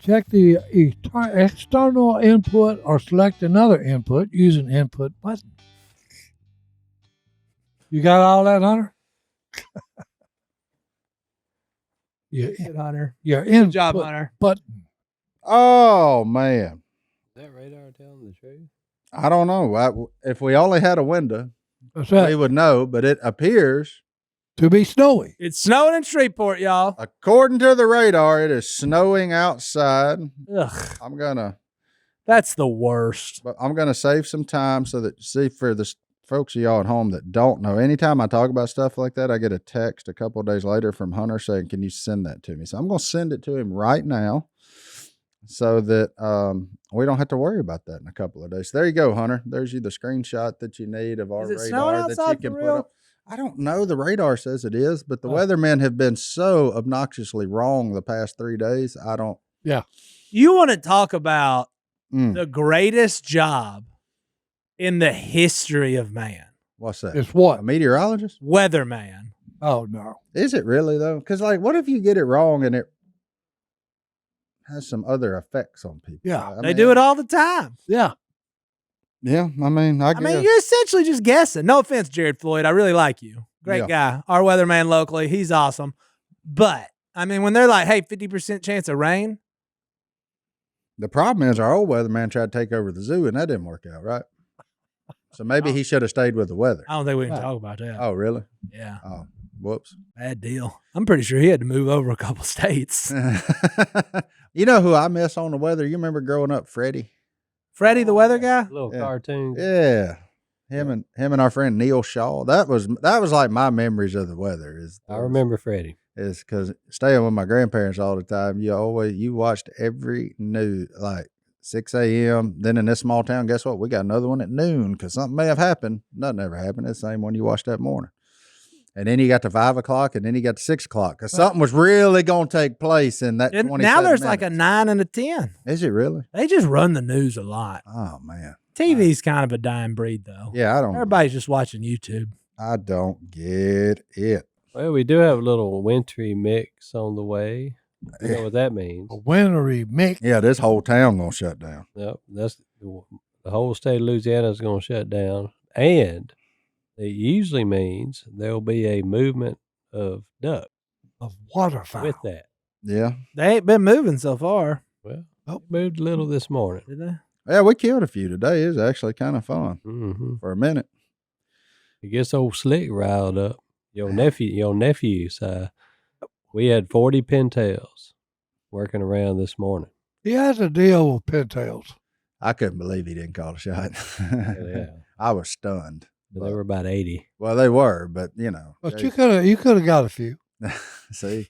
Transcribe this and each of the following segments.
Check the external input or select another input using input button. You got all that, Hunter? Good, Hunter. Your Good input job, Hunter. button. Oh, man. Is that radar telling the truth? I don't know. If we only had a window, That's right. we would know, but it appears, To be snowy. It's snowing in Shreveport, y'all. according to the radar, it is snowing outside. Ugh, that's the worst. But I'm gonna save some time so that, see, for the folks of y'all at home that don't know, anytime I talk about stuff like that, I get a text a couple of days later from Hunter saying, "Can you send that to me?" So I'm gonna send it to him right now, so that we don't have to worry about that in a couple of days. There you go, Hunter. There's the screenshot that you need of our Is it snowing radar that you outside can for put real? up. I don't know. The radar says it is, but the weathermen have been so obnoxiously wrong the past 3 days. I don't. Yeah. You want to talk about the greatest job in the history of man? What's that? It's what? A meteorologist? Weatherman. Oh, no. Is it really, though? Because, like, what if you get it wrong and it has some other effects on people? Yeah. They do it all the time. Yeah. Yeah, I mean, I guess. you're essentially just guessing. No offense, Jared Floyd. I really like you. Great guy. Our weatherman locally. He's awesome. But, I mean, when they're like, hey, 50% chance of rain. The problem is our old weatherman tried to take over the zoo, and that didn't work out, right? So maybe he should have stayed with the weather. I don't think we can talk about that. Oh, really? Yeah. Oh, whoops. Bad deal. I'm pretty sure he had to move over a couple states. You know who I miss on the weather? You remember growing up, Freddie? Freddie, the weather guy? Little cartoon. Yeah. Him and our friend Neil Shaw. That was like my memories of the weather. I remember Freddie. Is because staying with my grandparents all the time, you watched every news, like 6 a.m. Then in this small town, guess what? We got another one at noon because something may have happened. Nothing ever happened. It's the same one you watched that morning. And then you got to 5 o'clock, and then you got to 6 o'clock because something was really going to take place in that 27 Now there's minutes. like a 9 and a 10. Is it really? They just run the news a lot. Oh, man. TV's kind of a dying breed, though. Yeah, I don't. Everybody's just watching YouTube. I don't get it. Well, we do have a little wintry mix on the way. You know what that means? A wintry mix. Yeah, this whole town going to shut down. Yep, that's the whole state of Louisiana is going to shut down, and it usually means there will be a movement of duck Of waterfowl. with that. Yeah. They ain't been moving so far. Well, moved a little this morning. Did they? Yeah, we killed a few today. It was actually kind of fun Mm-hmm. for a minute. It gets old Slick riled up. Your nephew, we had 40 pintails working around this morning. He has a deal with pintails. I couldn't believe he didn't call a shot. Yeah. I was stunned. But there were about 80. Well, they were, but you know. But you could have got a few. see,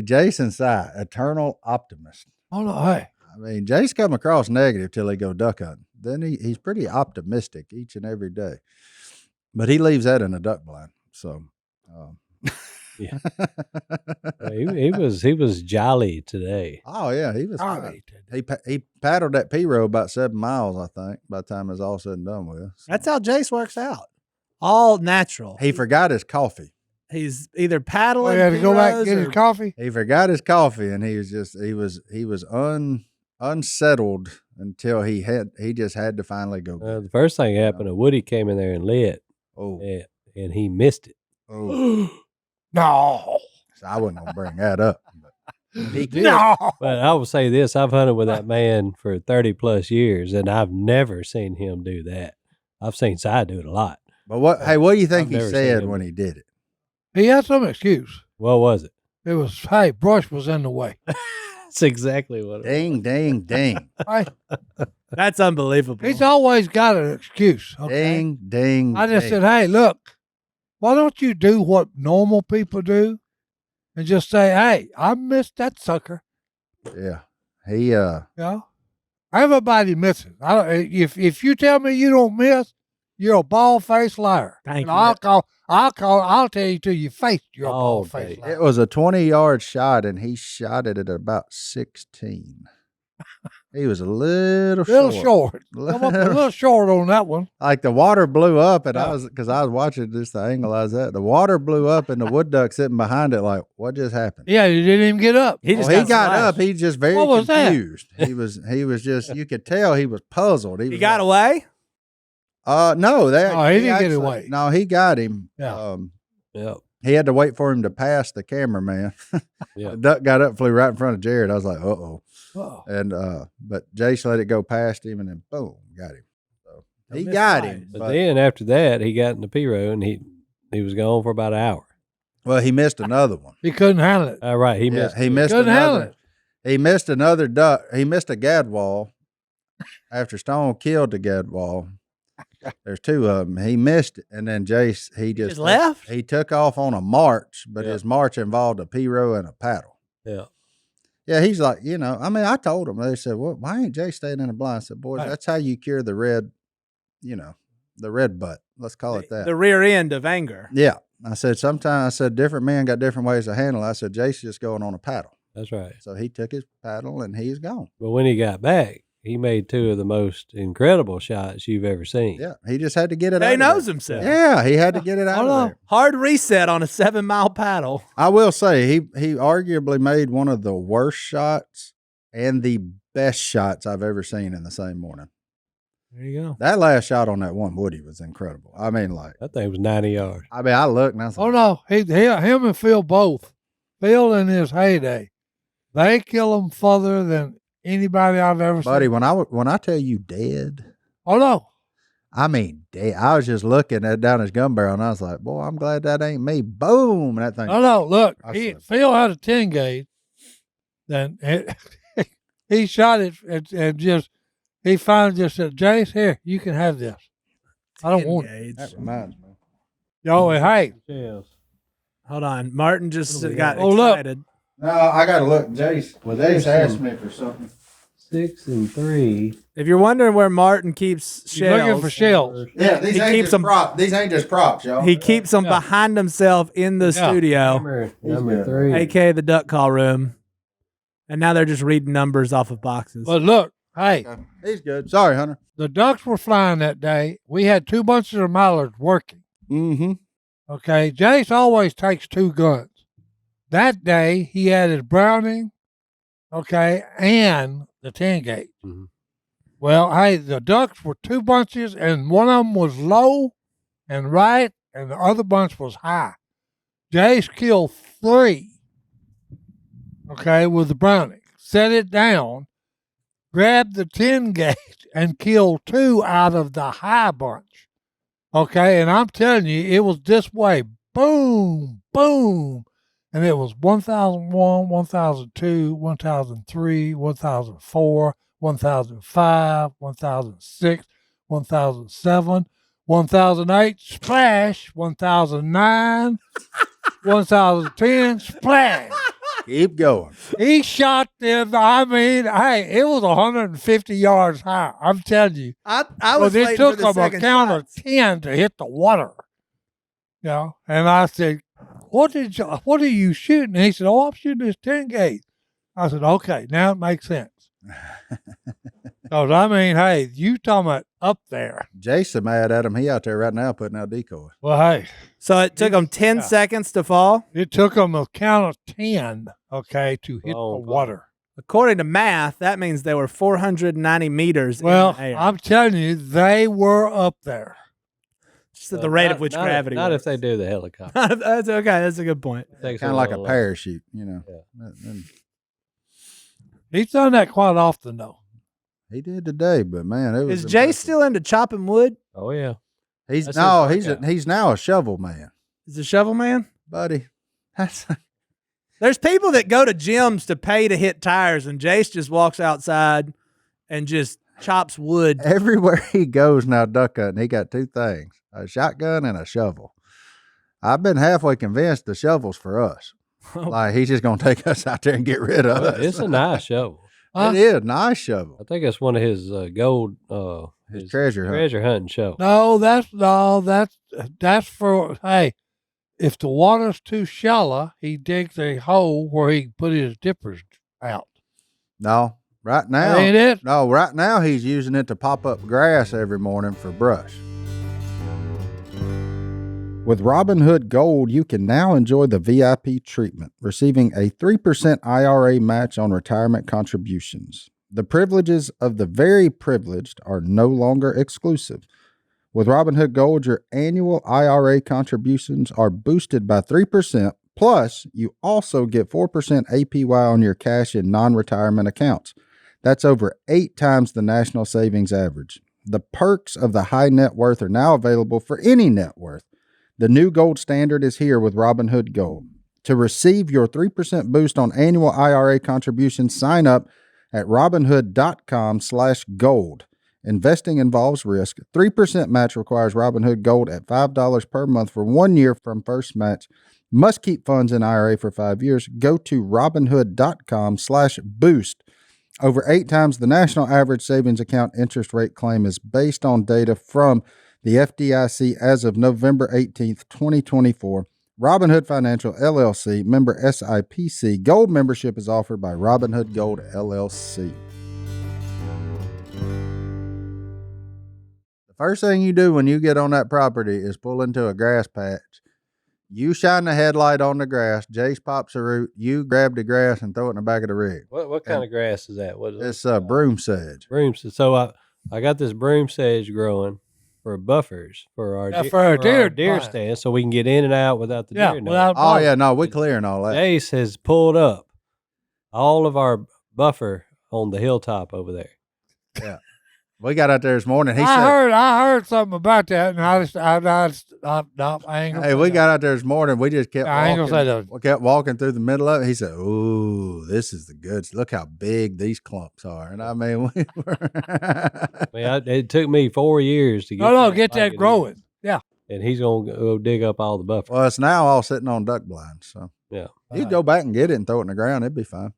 Jason Si, eternal optimist. Oh no, hey. I mean, Jase come across negative till he go duck hunting. Then he's pretty optimistic each and every day. But he leaves that in a duck blind. So, Yeah. he was jolly today. oh yeah, he was. Jolly He paddled that P row about 7 miles, I think, by the time it was all said and done with. So. That's how Jase works out. All natural. He forgot his coffee. He's either paddling. He had to go back and get his or- coffee. He forgot his coffee, and he was unsettled until he just had to finally go. Get The first thing happened, Woody came in there and lit, oh, and he missed it. oh. No. So I wasn't gonna bring that up. But he did. No. But I will say this: I've hunted with that man for 30 plus years, and I've never seen him do that. I've seen Si do it a lot. But what do you think I've he never said seen him. when he did it? He had some excuse. What was it? It was, hey, brush was in the way. That's exactly what it was. Ding, ding, ding. Hey, That's unbelievable. he's always got an excuse. Okay? Ding, ding. I just ding. said, hey, look, why don't you do what normal people do and just say, hey, I missed that sucker. Yeah. He You know? Everybody misses. If you tell me you don't miss, you're a bald-faced liar. Thank And you. I'll tell you to your face you're a All bald-faced day. liar. it was a 20-yard shot, and he shot it at about 16. He was a little Little short. short. Come up a little short on that one. Like the water blew up, and Yeah. I was watching this, the angle I was at. The water blew up, and the wood duck sitting behind it, like, what just happened? Yeah, you didn't even get up. He just He got got slashed. up. He just very What was that? confused. He was just, you could tell he was puzzled. He was got like, away. No, he didn't get away. No, he got him. Yeah. Yep. He had to wait for him to pass the cameraman. Yeah. The duck got up, flew right in front of Jared. I was like, uh-oh. Oh. And but Jase let it go past him, and then boom, got him. So No he missed got flight. him. But then after that, he got in the P-row and he was gone for about an hour. Well, he missed another one. He couldn't handle it. Right. He missed. He missed Couldn't handle another. it. He missed another duck. He missed a gadwall after Stone killed the gadwall. There's two of them. He missed it, and then Jase he just left? He took off on a march, but Yeah. his march involved a P-row and a paddle. Yeah. Yeah, he's like, I mean, I told him. They said, "Well, why ain't Jase staying in the blind?" I said, "Boys, Right. that's how you cure the red, the red butt. Let's call it that." The rear end of anger. Yeah, I said, sometimes different men got different ways to handle it. I said, Jase just going on a paddle. That's right. So he took his paddle and he's gone. But when he got back, he made two of the most incredible shots you've ever seen. Yeah, he just had to get it out He of knows there. himself. Yeah, he had to get it out Hold of on. there. Hard reset on a 7-mile paddle. I will say he arguably made one of the worst shots and the best shots I've ever seen in the same morning. There you go. That last shot on that one woody was incredible. I mean, like, That thing was 90 yards. I looked and I was Oh like, no, him and Phil both. Phil in his heyday, they kill him further than anybody I've ever buddy, seen. when I tell you dead, Oh no, I mean dead. I was just looking at down his gun barrel and I was like, boy, I'm glad that ain't me. Boom, that thing. oh no. Look, I said- Phil had a 10 gauge. Then he shot it and just he finally just said, "Jase, here, you can have this. I don't want it." Engage. That reminds me. Yo, hey, Yes. Hold on. Martin just What do we got got? Oh, look. excited. No, I gotta look, Jase. Well, Jase asked me for something. 6 and 3. If you're wondering where Martin keeps he's shells, looking for shells. Yeah, these He ain't keeps just them- props. These ain't just props, y'all. he keeps them Yeah. behind himself in the Yeah. studio, Number good. 3. aka the duck call room. And now they're just reading numbers off of boxes. But look, hey, He's good. Sorry, Hunter. the ducks were flying that day. We had 2 bunches of mallards working. Mm-hmm. Okay, Jase always takes 2 guns. That day he had his Browning, okay, and the 10 gauge. Mhm. Well, hey, the ducks were 2 bunches, and one of them was low and right, and the other bunch was high. Jase killed 3, okay, with the Browning. Set it down, grabbed the 10 gauge, and killed 2 out of the high bunch. Okay, and I'm telling you, it was this way. Boom, boom. And it was 1001, 1002, 1003, 1004, 1005, 1006, 1007, 1008, splash, 1009, 1010, splash. Keep going. He shot them. I mean, hey, it was 150 yards high. I'm telling you. I Well, was it waiting took for the them a second count shot. of 10 to hit the water. You know, and I said, what are you shooting? And he said, "Oh, I'm shooting this 10 gauge." I said, "Okay, now it makes sense." Because, I mean, hey, you talking about up there. Jason mad at him. He out there right now putting out decoys. Well, hey, So it took them 10 Yeah. seconds to fall. it took them a count of 10, okay, to hit Oh, the God. water. According to math, that means they were 490 meters Well, in the air. I'm telling you, they were up there. Just at the rate Not- of which not- gravity Not if works. they do the helicopter. That's okay. That's a good point. Takes Kind of like a little, parachute, you know. Yeah. And He's done that quite often, though. he did today, but man, it was Is Jay impressive. still into chopping wood? Oh yeah. He's That's no, his workout. he's now a shovel man, Is the shovel man? buddy. That's There's people that go to gyms to pay to hit tires, and Jace just walks outside and just chops wood. everywhere he goes now duck hunting. He got 2 things: a shotgun and a shovel. I've been halfway convinced the shovel's for us. Like he's just gonna take us out there and get rid of us. It's a nice shovel. Huh? It is nice shovel. I think it's one of his gold His treasure hunt. treasure hunting show. No, that's for, hey, if the water's too shallow, he digs a hole where he can put his dippers out. No, Right now, Ain't it? No, right now he's using it to pop up grass every morning for brush. With Robinhood Gold, you can now enjoy the VIP treatment, receiving a 3% IRA match on retirement contributions. The privileges of the very privileged are no longer exclusive. With Robinhood Gold, your annual IRA contributions are boosted by 3%, plus you also get 4% APY on your cash in non-retirement accounts. That's over 8 times the national savings average. The perks of the high net worth are now available for any net worth. The new gold standard is here with Robinhood Gold. To receive your 3% boost on annual IRA contributions, sign up at Robinhood.com/gold. Investing involves risk. 3% match requires Robinhood Gold at $5 per month for 1 year from first match. Must keep funds in IRA for 5 years. Go to Robinhood.com/boost. Over 8 times the national average savings account interest rate claim is based on data from the FDIC as of November 18th, 2024. Robinhood Financial LLC, member SIPC. Gold membership is offered by Robinhood Gold LLC. The first thing you do when you get on that property is pull into a grass patch. You shine the headlight on the grass. Jase pops a root. You grab the grass and throw it in the back of the rig. What kind of grass is that? What is It's broom sedge. broom. So I got this broom sedge growing for buffers for our deer deer blind. stand, so we can get in and out without the deer. without Oh, yeah, no, we clearing all that. Jase has pulled up all of our buffer on the hilltop over there. Yeah. We got out there this morning. I heard something about that, and I ain't gonna Hey, say we that. got out there this morning. We just kept I ain't gonna say that. We kept walking through the middle of it. He said, "Ooh, this is the goods. Look how big these clumps are." And I mean, we were It took me 4 years to get Get that in. growing. Yeah. And he's gonna go dig up all the buffer. well, it's now all sitting on duck blinds. So Yeah. you go back and get it and throw it in the ground. It'd be fine.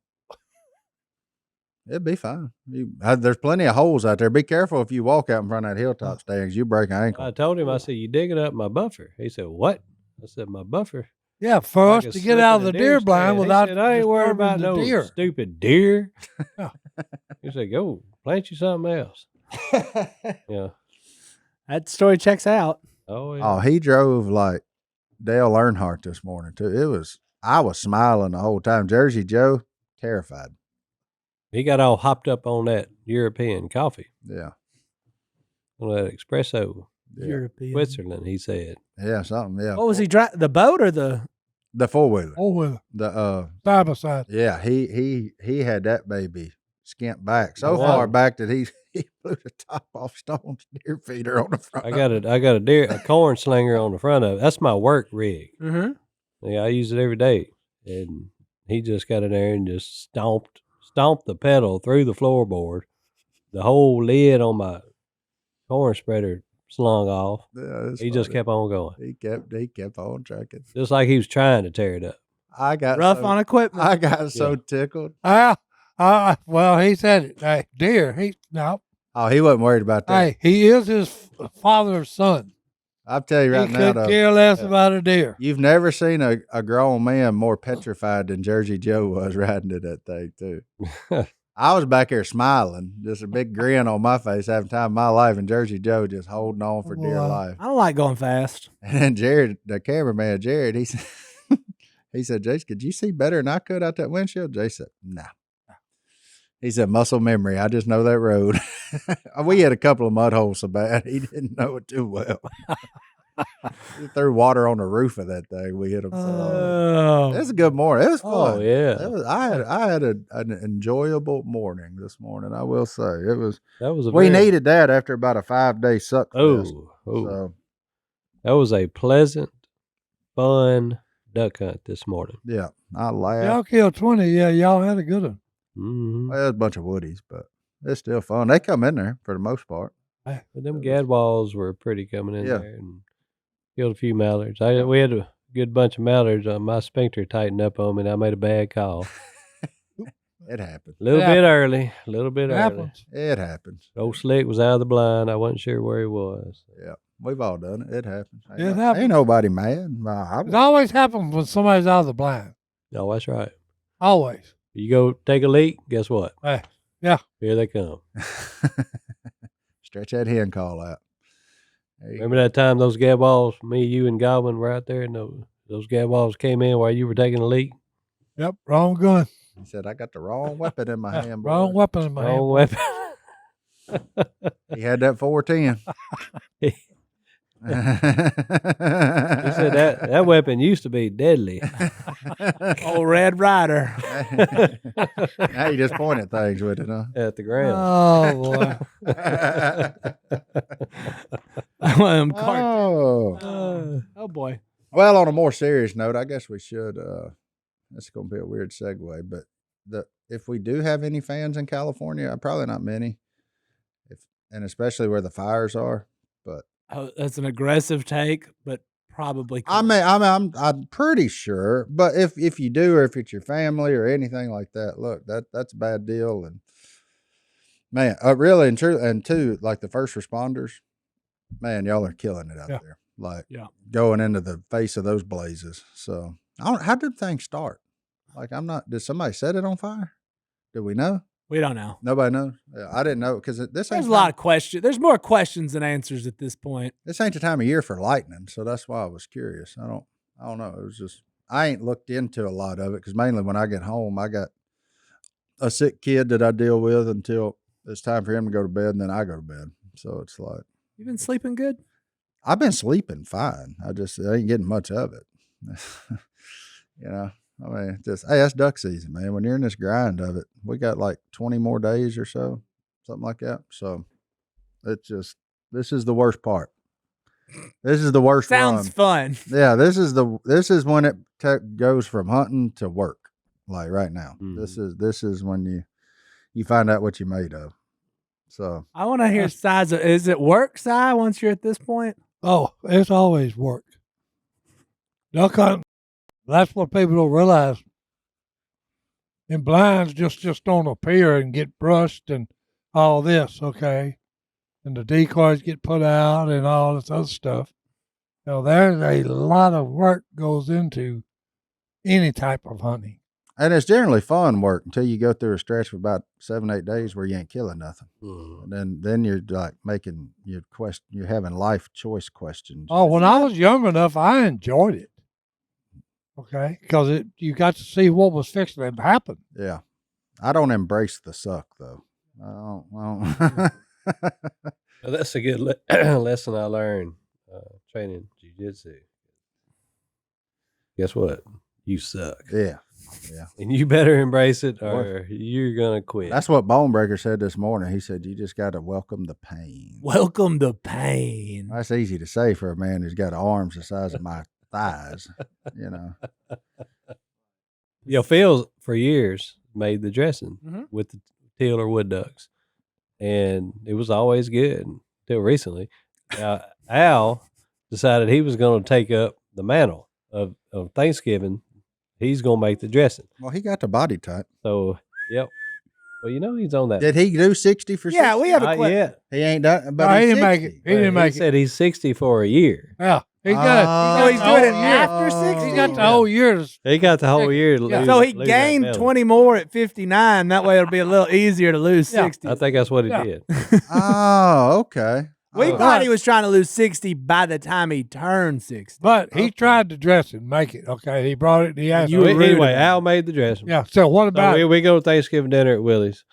It'd be fine. There's plenty of holes out there. Be careful if you walk out in front of that hilltop stands. You break an ankle. I told him, I said, "You digging up my buffer?" He said, "What?" I said, "My buffer." Yeah, for Like us a to slip get in out of a the deer deer blind stand. He without said, "I ain't worried disturbing about the no deer." stupid deer. Yeah. He said, "Go plant you something else." Yeah. That story checks out. Oh yeah. Oh, he drove like Dale Earnhardt this morning too. I was smiling the whole time. Jersey Joe, terrified. He got all hopped up on that European coffee, Yeah. on that espresso, Yeah. European. Switzerland. He said, Yeah, something. Yeah. What was he driving? The boat or the? The 4-wheeler. Oh, well, The side by side. yeah, he had that baby skint back so Oh, wow. far back that he blew the top off Stone's deer feeder on the front. "I got a corn slinger on the front of it. That's my work rig. Mm-hmm. Yeah, I use it every day." And he just got in there and just stomped the pedal through the floorboard. The whole lid on my corn spreader slung off. Yeah, it's He just funny. kept on going, He kept on trucking. just like he was trying to tear it up. I got Rough so, on equipment. I got so tickled. Well, he said it. Hey, deer. Oh, he wasn't worried about that. Hey, he is his father's son. I'll tell you right He now, could though, care less about a deer. you've never seen a grown man more petrified than Jersey Joe was riding to that thing, too. I was back there smiling, just a big grin on my face, having time of my life, and Jersey Joe just holding on for dear Wow. life. I don't like going fast. And then Jared, the cameraman, he said, "Jase, could you see better than I could out that windshield?" Jase said, "No." He said, "Muscle memory. I just know that road." We had a couple of mud holes so bad he didn't know it too well. He threw water on the roof of that thing. We hit him. Oh. It was a good morning. It was fun. Oh yeah, I had an enjoyable morning this morning. I will say it was. that was We needed that after about a 5-day suck fest. Oh, So that was a pleasant, fun duck hunt this morning. yeah, I laughed. Y'all killed 20. Yeah, y'all had a good one. Mm-hmm. Well, it was a bunch of woodies, but it's still fun. They come in there for the most part. But them gadwalls were pretty coming in Yeah. there and killed a few mallards. We had a good bunch of mallards. My sphincter tightened up on me, and I made a bad call. It happens. A little Yeah. bit early. It happens. It happens. Old Slick was out of the blind. I wasn't sure where he was. Yeah, we've all done it. It happens. It happens. Ain't nobody mad. It always happens when somebody's out of the blind. Oh, that's right. Always. You go take a leak, guess what? Hey, Yeah. Here they come. Stretch that hen call out. There you Remember that time those gas balls, me, you, and Godwin were out there, and those gas balls came in while you were taking a leak? Yep. Wrong gun. He said, I got the wrong weapon in my hand, boy. Wrong weapon in my hand. Wrong boy. weapon. He had that 410. He said that weapon used to be deadly. Old Red Rider. Now you just point at things with it, huh? At the ground. Oh boy. Oh boy. Well, on a more serious note, I guess we should. It's going to be a weird segue, but if we do have any fans in California, probably not many, and especially where the fires are. But That's an aggressive take, but probably. I'm pretty sure. But if you do, or if it's your family or anything like that, look, that's a bad deal. And man, really and true, and too, like the first responders, man, y'all are killing it out there. Like going into the face of those blazes. So how did things start? Like did somebody set it on fire? Do we know? We don't know. Nobody knows. Yeah, I didn't know because There's a lot of questions. There's more questions than answers at this point. This ain't the time of year for lightning, so that's why I was curious. I don't know. It was just I ain't looked into a lot of it because mainly when I get home, I got a sick kid that I deal with until it's time for him to go to bed, and then I go to bed. So it's like You've been sleeping good? I've been sleeping fine. I ain't getting much of it. I mean, hey, that's duck season, man. When you're in this grind of it, we got like 20 more days or so, something like that. So it's just, this is the worst part. This is the worst Sounds fun. Yeah, this is when it goes from hunting to work, like right now. Mm. This is when you find out what you're made of. So I want to hear Si's. Is it work, Si, once you're at this point? Oh, it's always work. Duck hunting. That's what people don't realize. And blinds just don't appear and get brushed and all this, okay? And the decoys get put out and all this other stuff. There's a lot of work goes into any type of hunting. And it's generally fun work until you go through a stretch of about 7-8 days where you ain't killing nothing. And then you're like you're having life choice questions. Oh, when I was young enough, I enjoyed it. Okay, because you got to see what was fixing to happen. Yeah, I don't embrace the suck though. I don't. Well, that's a good lesson I learned training jiu-jitsu. Guess what? You suck. Yeah. And you better embrace it or you're gonna quit. That's what Bonebreaker said this morning. He said you just got to welcome the pain. Welcome the pain. That's easy to say for a man who's got arms the size of my thighs, Phil for years made the dressing with the teal or wood ducks, and it was always good until recently. Al decided he was going to take up the mantle of Thanksgiving. He's going to make the dressing. Well, he got the body type. So, yep. Well, he's on that. Did he do 60 for 60? Yeah, we have a question. He ain't done, but no, he didn't make it. He didn't make it. He said he's 60 for a year. Yeah. He's doing it after 60? He got the whole year. He got the whole year to lose. So he gained 20 more at 59. That way it'll be a little easier to lose 60. I think that's what he did. Oh, okay. We thought he was trying to lose 60 by the time he turned 60. But he tried to dress it, make it. Okay, he brought it. He asked. Anyway, Al made the dressing. Yeah. So what about? So we go to Thanksgiving dinner at Willie's.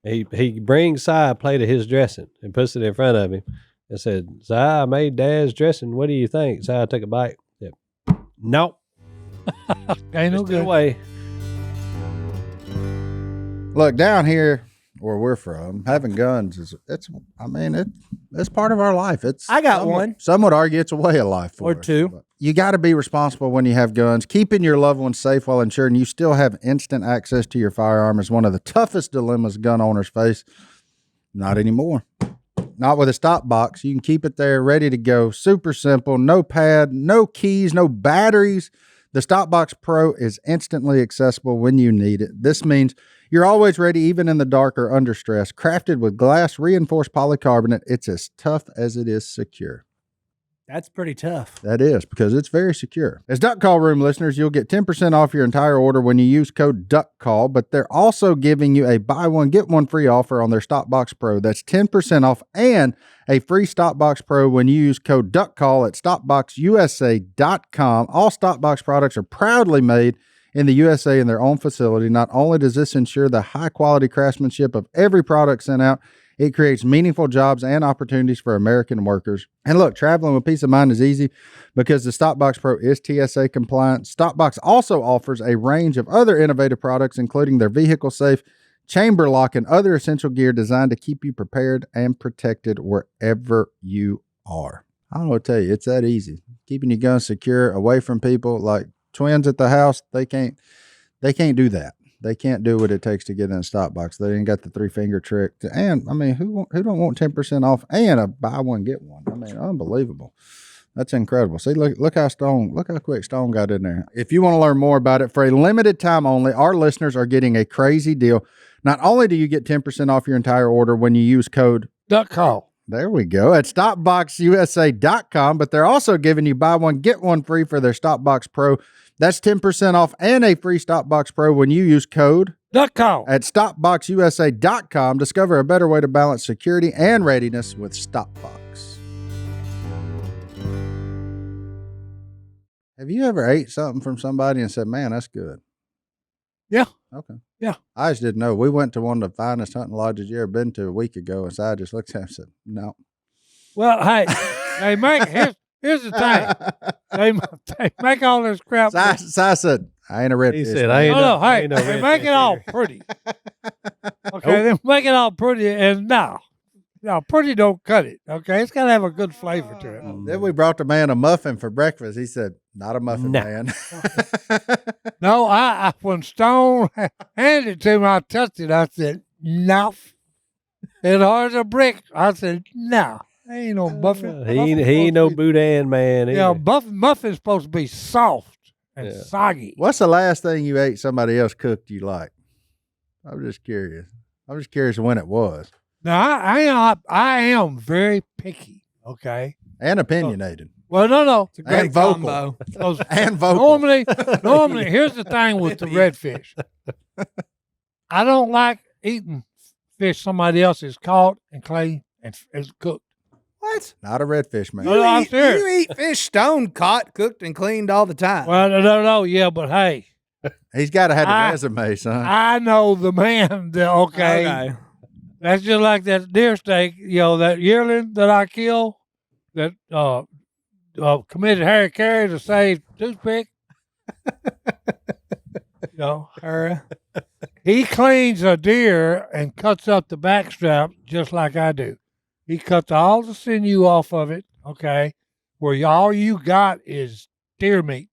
He brings Si a plate of his dressing and puts it in front of him and said, "Si, I made Dad's dressing. What do you think?" Si took a bite. Said, "Nope, ain't no good." Away. Look, down here where we're from, having guns it's part of our life. I got one. Some would argue it's a way of life for or us, two. but you got to be responsible when you have guns. Keeping your loved ones safe while ensuring you still have instant access to your firearm is one of the toughest dilemmas gun owners face. Not anymore. Not with a stop box. You can keep it there ready to go. Super simple. No pad, no keys, no batteries. The Stopbox Pro is instantly accessible when you need it. This means you're always ready, even in the dark or under stress. Crafted with glass reinforced polycarbonate, it's as tough as it is secure. That's pretty tough. That is, because it's very secure. As Duck Call Room listeners, you'll get 10% off your entire order when you use code DuckCall, but they're also giving you a buy one, get one free offer on their StopBox Pro. That's 10% off and a free StopBox Pro when you use code DuckCall at StopBoxUSA.com. All StopBox products are proudly made in the USA in their own facility. Not only does this ensure the high-quality craftsmanship of every product sent out, it creates meaningful jobs and opportunities for American workers. And look, traveling with peace of mind is easy because the StopBox Pro is TSA compliant. StopBox also offers a range of other innovative products, including their vehicle safe, chamber lock, and other essential gear designed to keep you prepared and protected wherever you are. I don't know what to tell you. It's that easy. Keeping your gun secure away from people. Like twins at the house, they can't do that. They can't do what it takes to get in a stop box. They ain't got the 3-finger trick. And I mean, who don't want 10% off and a buy one, get one? I mean, unbelievable. That's incredible. See, look how quick Stone got in there. If you want to learn more about it, for a limited time only, our listeners are getting a crazy deal. Not only do you get 10% off your entire order when you use code DuckCall. There we go. At StopBoxUSA.com, but they're also giving you buy one, get one free for their StopBox Pro. That's 10% off and a free StopBox Pro when you use code DuckCall. at StopBoxUSA.com. Discover a better way to balance security and readiness with StopBox. Have you ever ate something from somebody and said, man, that's good? Yeah. Okay. Yeah. I just didn't know. We went to one of the finest hunting lodges you ever been to a week ago, and so I just looked at him and said, no. Well, hey, they make here's the thing. They make all this crap. So I said, I ain't a redfish. He said, man." I ain't No, no, hey, ain't no they red make fish it all here. pretty. Okay, they make it all pretty, and no, pretty don't cut it. Okay, it's got to have a good flavor to it. Then we brought the man a muffin for breakfast. He said, not a muffin, Nah. man. No, I when Stone handed it to me, I touched it. I said, no. It's hard as a brick. I said, no, ain't no muffin. He ain't no boudin man. Yeah, either. muffin's supposed to be soft and Yeah. soggy. What's the last thing you ate somebody else cooked you like? I'm just curious. I'm just curious when it was. Now, I am very picky, okay? And opinionated. Well, no. It's a great And vocal. combo. Those- And vocal. Normally, here's the thing with the redfish. I don't like eating fish somebody else has caught and cleaned and is cooked. What? Not a redfish, man. No, I'm serious. You eat fish Stone caught, cooked, and cleaned all the time. Well, no, yeah, but hey, He's got to have a I- resume, son. I know the man that, okay, that's just like that deer steak, that yearling that I killed that committed Harry Carey to save toothpick. He cleans a deer and cuts up the back strap just like I do. He cuts all the sinew off of it, okay, where all you got is deer meat.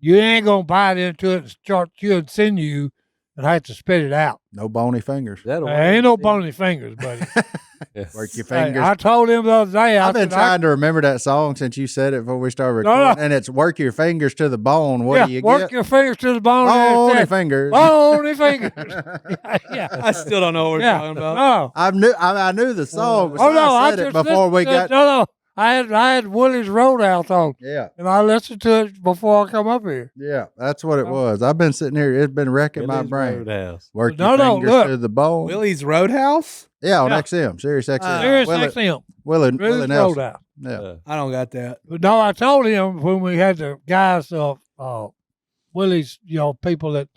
You ain't going to bite into it and start chewing sinew and have to spit it out. No bony fingers. That'll There ain't no bony fingers, buddy. Work your Hey, fingers. I told him the other day, I've been trying to remember that song since you said it before we started No, recording. no. And it's work your fingers to the bone. What do you work get? your fingers to the bone. Bony fingers. Bony fingers. yeah. I still don't know what we're Yeah. talking about. No. I knew the song. Oh, no. I said it before we got. No. I had Willie's Roadhouse on, Yeah. and I listened to it before I come up here. Yeah. That's what it was. I've been sitting here. It's been wrecking my Willie's brain. Roadhouse. Work No, your no, fingers look. to the bone. Willie's Roadhouse? Yeah, on Yeah. XM. Sirius XM. Serious Willie, XM. Willie Willie's Nelson. Roadhouse. Yeah. I don't got that. But no, I told him when we had the guys, Willie's, people that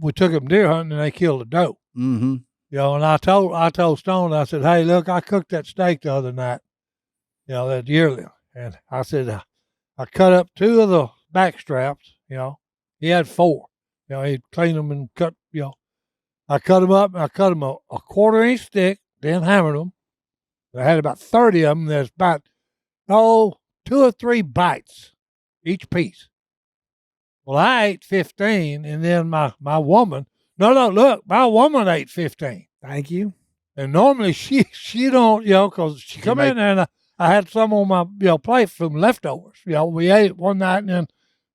we took them deer hunting and they killed a doe. Mm-hmm. And I told Stone, I said, hey, look, I cooked that steak the other night, that yearling. And I said, I cut up 2 of the back straps, he had 4. He'd clean them and cut, I cut them up and I cut them a 1/4-inch thick, then hammered them. I had about 30 of them. There's about, 2 or 3 bites each piece. Well, I ate 15, and then my woman, look, my woman ate 15. Thank you. And normally she don't, because she come in there and I had some on my, plate from leftovers. We ate it one night, and then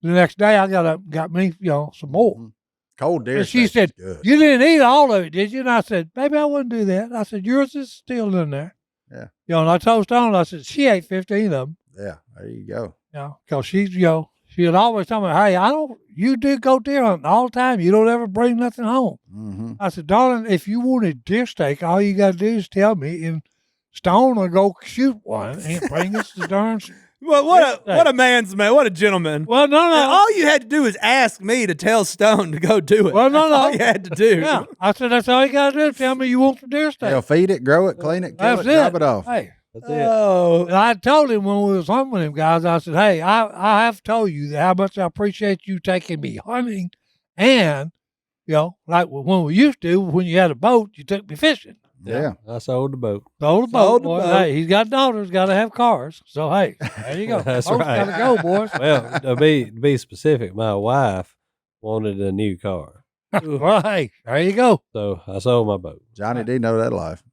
the next day I got me, some more. Cold deer. And she steak said, is good. you didn't eat all of it, did you? And I said, baby, I wouldn't do that. I said, yours is still in there. Yeah. And I told Stone, I said, she ate 15 of them. Yeah, there you go. You know, because she's, you know, she would always tell me, hey, you do go deer hunting all the time. You don't ever bring nothing home. Mm-hmm. I said, darling, if you wanted deer steak, all you got to do is tell me, and Stone will go shoot one and bring us the darn. Well, what a man's man. What a gentleman. Well, no. And all you had to do was ask me to tell Stone to go do it. Well, no. That's all you had to do. Yeah. I said, that's all you got to do. Tell me you want some deer steak. They'll feed it, grow it, clean it, kill That's it, drop it off. Hey. That's it. Oh, And I told him when we was hunting with him guys, I said, hey, I have told you how much I appreciate you taking me hunting. And, you know, like when we used to, when you had a boat, you took me fishing. Yeah. I sold the boat. Sold the Sold boat. the Boy. boat. Hey, he's got daughters, got to have cars. So, hey, there you go. That's Boats right. got to go, boys. Well, to be specific, my wife wanted a new car, Well, hey, there you go. so I sold my boat. Johnny D know that life.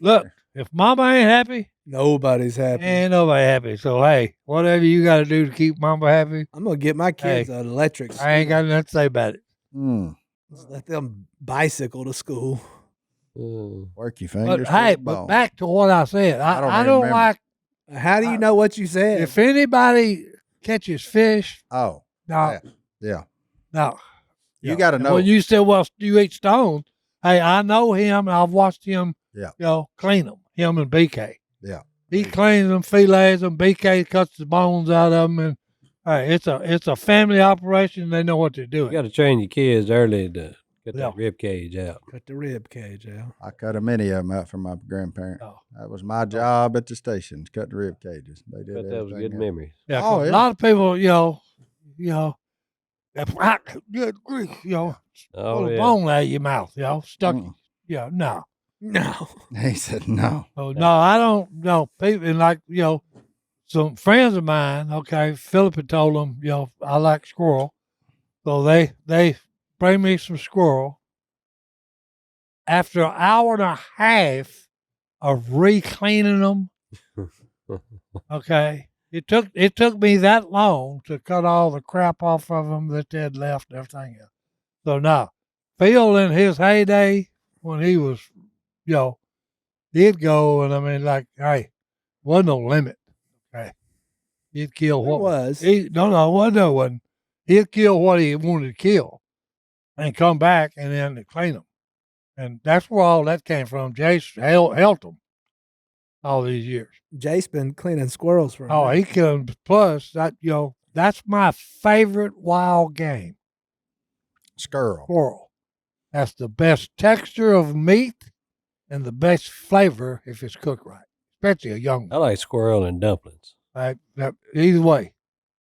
Look, if mama ain't happy, nobody's happy. ain't nobody happy. So, hey, whatever you got to do to keep mama happy, I'm going to get my kids an electric I ain't got nothing to say about it. Mm. Let's let them bicycle to school. Work your fingers. But, hey, to the but bone. back to what I said. I don't don't remember. like, How do you know what you said? if anybody catches fish, Oh, no, yeah. no. You got to know. When you said, well, you eat Stone, hey, I know him, and I've watched him, Yeah. you know, clean them, him and BK. Yeah. He cleans them, fillets them, BK cuts the bones out of them, and hey, it's a family operation. They know what they're You doing. got to train your kids early to get Yeah. that rib cage out. Cut the rib cage out. I cut a many of them out for my grandparents. Oh. That was my job at the station, to cut the rib cages. They did But that was everything good else. memories. Yeah, Oh, 'cause yeah. a lot of people, you know, good grief, you know, Oh pull a yeah. bone out of your mouth, you know, stuck. Mm. Yeah, no. No. He said no. Oh, no, I don't know. People, and like, you know, some friends of mine, okay, Phillip had told them, you know, I like squirrel. So they bring me some squirrel. After an hour and a half of re-cleaning them, okay, it took me that long to cut all the crap off of them that they had left and everything else. So now, Phil in his heyday, when he was, you know, he'd go, and I mean, like, hey, wasn't no limit. Okay, he'd kill There what was. wasn't no one. He'd kill what he wanted to kill, and come back and then clean them, and that's where all that came from. Jase helped him all these years. Jase been cleaning squirrels for a Oh, minute. he killed them. Plus, that, you know, that's my favorite wild game, Squirrel. squirrel. That's the best texture of meat and the best flavor if it's cooked right, especially a young I one. like squirrel and dumplings. Either way,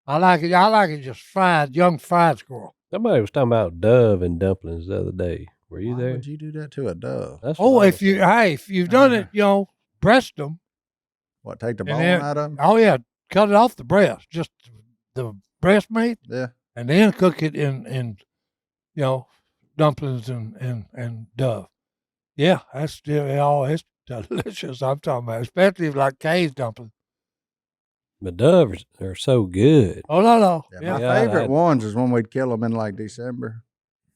I like it. I like it just fried, young fried squirrel. Somebody was talking about dove and dumplings the other day. Were you Why there? would you do that to a dove? That's what Oh, I if was you saying. if you've done it, you know, breast them. What, take the And bone then- out of them? Oh yeah, cut it off the breast, just the breast meat, Yeah. and then cook it in you know, dumplings and dove. Yeah, that's still it's delicious. I'm talking about, especially if like Kay's dumpling. But doves are so good. Oh no. Yeah, Yeah. my Yeah, favorite I- ones is when we'd kill them in like December,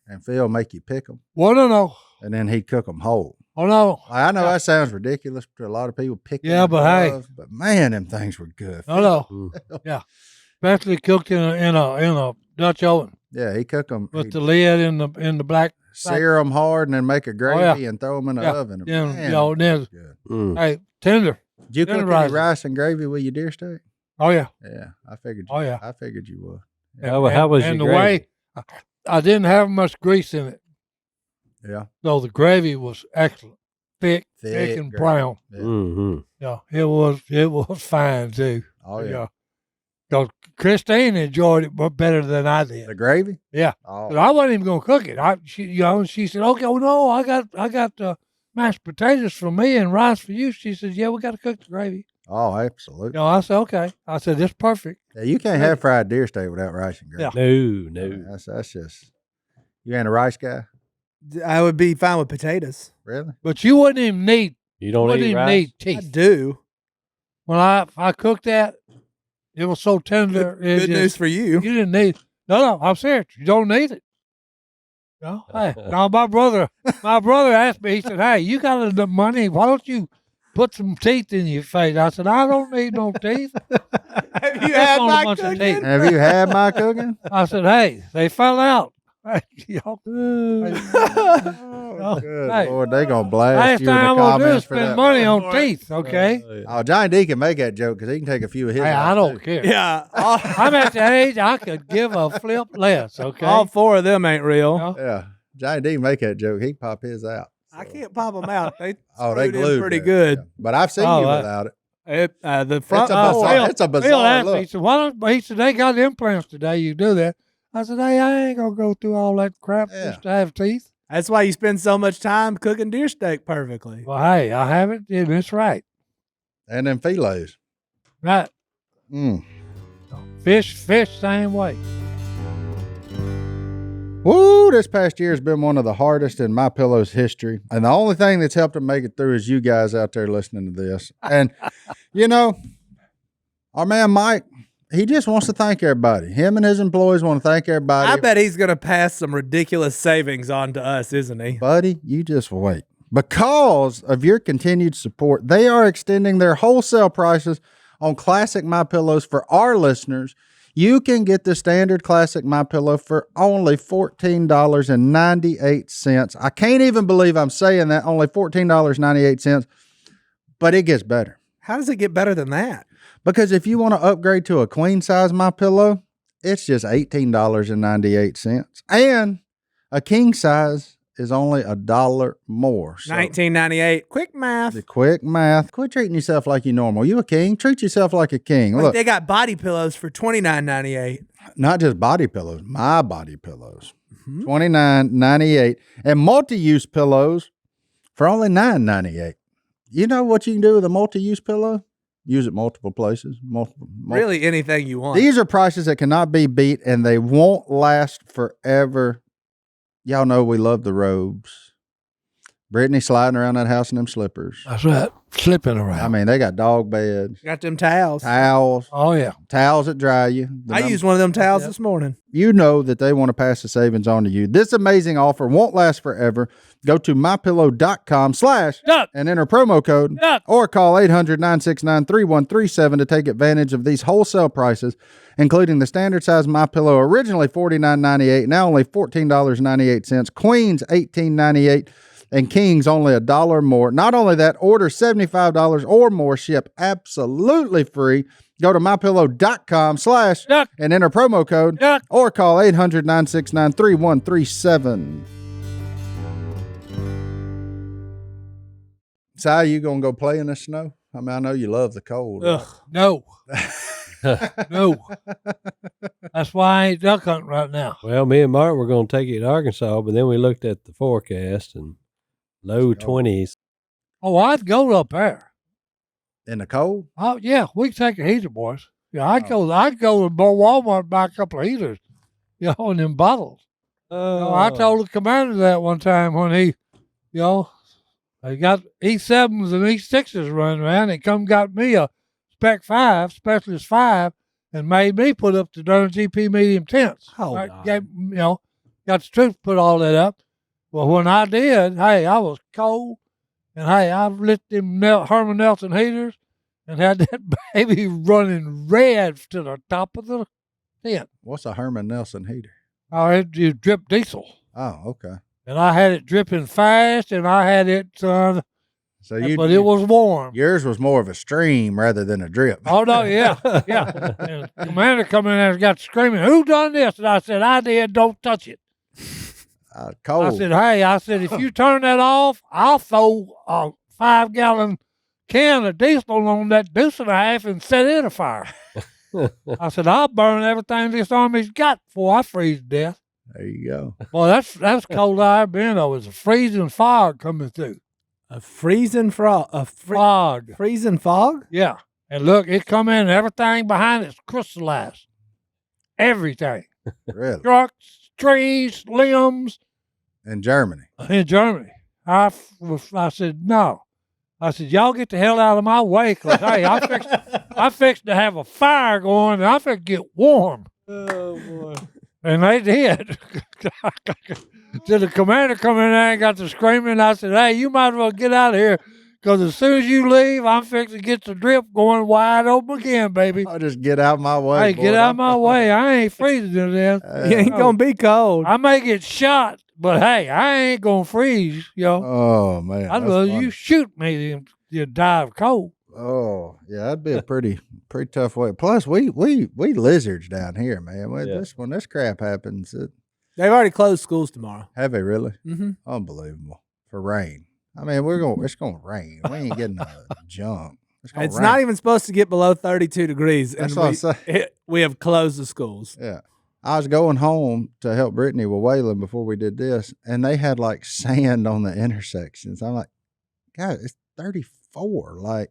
and Phil make you pick them, Well, no. and then he'd cook them whole. Oh no. I know Yeah. that sounds ridiculous to a lot of people picking. Yeah, a but hey. dove, but man, them things were good. No. Mm. Yeah. Especially cooked in a Dutch oven Yeah, he cooked them. with the lid in the black. Sear them hard and then make a gravy yeah. and throw them in the Yeah. oven. Yeah, Man, you know, that then- was good. Mm. Hey, tender. Did you cook any Tenderized. rice and gravy with your deer steak? Oh yeah. Yeah, I figured. Oh yeah. I figured you would. How was and your the gravy? way I didn't have much grease in it, Yeah, so the gravy was excellent, thick Thick and gravy. brown. yeah. Mm-hmm. Yeah, it was fine too. Oh yeah. Because Christine enjoyed it better than I did. The gravy. Yeah. Oh, But I wasn't even gonna cook it. She said, "Okay, well, no, I got mashed potatoes for me and rice for you." She said, "Yeah, we got to cook the gravy." oh, absolutely. I said, "Okay." I said, "This is perfect." Yeah, you can't have fried deer steak without rice and gravy. Yeah. No. That's just. You ain't a rice guy, I would be fine with potatoes. really? But you wouldn't even need You don't wouldn't eat even rice? need I teeth. do. When I cooked that, it was so tender. Good, good news for you. You didn't need. No, I'm serious. You don't need it. No, hey, no. My brother asked me. He said, "Hey, you got enough money. Why don't you put some teeth in your face. I said, I don't need no teeth. Have you That's had on a my bunch of cooking? teeth. Have you had my cooking? I said, hey, they fell out. Y'all- Oh, good hey. Lord, they gonna blast Last you in the time I'm gonna do is comments for spend that. money one. on teeth, okay? Oh, Johnny D can make that joke because he can take a few of his. Hey, out, I don't too. care. Yeah. I'm at the age I could give a flip less, okay? All four of them ain't real. You know? Yeah, Johnny D can make that joke. He can pop his out. I can't pop them out. They Oh, they screwed in glued pretty there. good. Yeah. But I've seen Oh, you I- without it. The front It's a four. bizarre, it's a Bill bizarre asked me, look. he said, why don't, he said, they got implants today, you do that. I said, hey, I ain't gonna go through all that crap Yeah. just to have teeth. That's why you spend so much time cooking deer steak perfectly. Well, hey, I haven't, and it's right. And then filets. Right. Mm. Fish, same way. Woo, this past year has been one of the hardest in my pillow's history. And the only thing that's helped him make it through is you guys out there listening to this. And, you know, our man Mike, he just wants to thank everybody. Him and his employees want to thank everybody. I bet he's going to pass some ridiculous savings on to us, isn't he? Buddy, you just wait. Because of your continued support, they are extending their wholesale prices on classic MyPillows for our listeners. You can get the standard classic MyPillow for only $14.98. I can't even believe I'm saying that, only $14.98, but it gets better. How does it get better than that? Because if you want to upgrade to a queen size MyPillow, it's just $18.98. And a king size is only $1 more. So $19.98. Quick math. the quick math. Quit treating yourself like you normal. You a king? Treat yourself like a king. Like Look, they got body pillows for $29.98. not just body pillows, my body pillows. $29.98. And multi-use pillows for only $9.98. You know what you can do with a multi-use pillow? Use it multiple places. Multiple. Really anything you want. These are prices that cannot be beat, and they won't last forever. Y'all know we love the robes. Brittany sliding around that house in them slippers. That's right. Slipping around. I mean, they got dog beds, Got them towels. towels, oh, yeah. towels that dry you. I used one of them towels this morning. You know that they want to pass the savings on to you. This amazing offer won't last forever. Go to mypillow.com/ Duck. and enter promo code Duck. or call 800-969-3137 to take advantage of these wholesale prices, including the standard size MyPillow, originally $49.98, now only $14.98, Queens $18.98, and Kings only $1 more. Not only that, order $75 or more, ship absolutely free. Go to mypillow.com/ Duck. and enter promo code Duck. or call 800-969-3137. Si, you gonna go play in the snow? I mean, I know you love the cold. right? Ugh. No. No. That's why I ain't duck hunting right now. Well, me and Mark were going to take it to Arkansas, but then we looked at the forecast and low 20s. Oh, I'd go up there. In the cold? Oh, yeah, we can take a heater, boys. Yeah, I'd go to Walmart and buy a couple of heaters, you know, in them bottles. You know, I told the commander that one time when he, you know, they got E7s and E6s running around. They come got me a Spec 5, Specialist 5, and made me put up the darn GP medium tents. Hold I on. gave, you know, got the troops put all that up. Well, when I did, hey, I was cold, and hey, I lit them Herman Nelson heaters and had that baby running red to the top of the tent. What's a Herman Nelson heater? Oh, it dripped diesel. Oh, okay. And I had it dripping fast, and I had it, So but it was warm. yours was more of a stream rather than a drip. Oh, no, yeah, yeah. And the commander come in there and got screaming, who done this? And I said, I did, don't touch it. Cold. I said, hey, if you turn that off, I'll throw a 5-gallon can of diesel on that deuce and a half and set it afire. I said, I'll burn everything this army's got before I freeze to death. There you go. Well, that's cold I've been, though. It's a freezing fog coming through. A freezing frog. Fog. Freezing fog? Yeah. And look, it come in, everything behind it's crystallized. Everything. Really? Trucks, trees, limbs. In Germany. In Germany. I said, no. I said, y'all get the hell out of my way, because, hey, I fixed to have a fire going, and I fixed to get warm. Oh, boy. And they did. So the commander come in there and got to screaming. I said, hey, you might as well get out of here, Because as soon as you leave, I'm fixing to get the drip going wide open again, baby. I'll just get out my way. Hey, boy. get out of my way. I ain't freezing to death. You ain't gonna be cold. I may get shot, but hey, I ain't gonna freeze, yo. Oh man, I'd that's rather funny. you shoot me than you die of cold. Oh yeah, that'd be a pretty tough way. Plus, we lizards down here, man. When this crap happens, They've already closed schools tomorrow. have they really? Mm-hmm. Unbelievable for rain. I mean, it's gonna rain. We ain't getting no junk. It's not even supposed to get below 32 degrees, That's and what I'm saying. we have closed the schools. Yeah. I was going home to help Brittany with Waylon before we did this, and they had like sand on the intersections. I'm like, God, it's 34. Like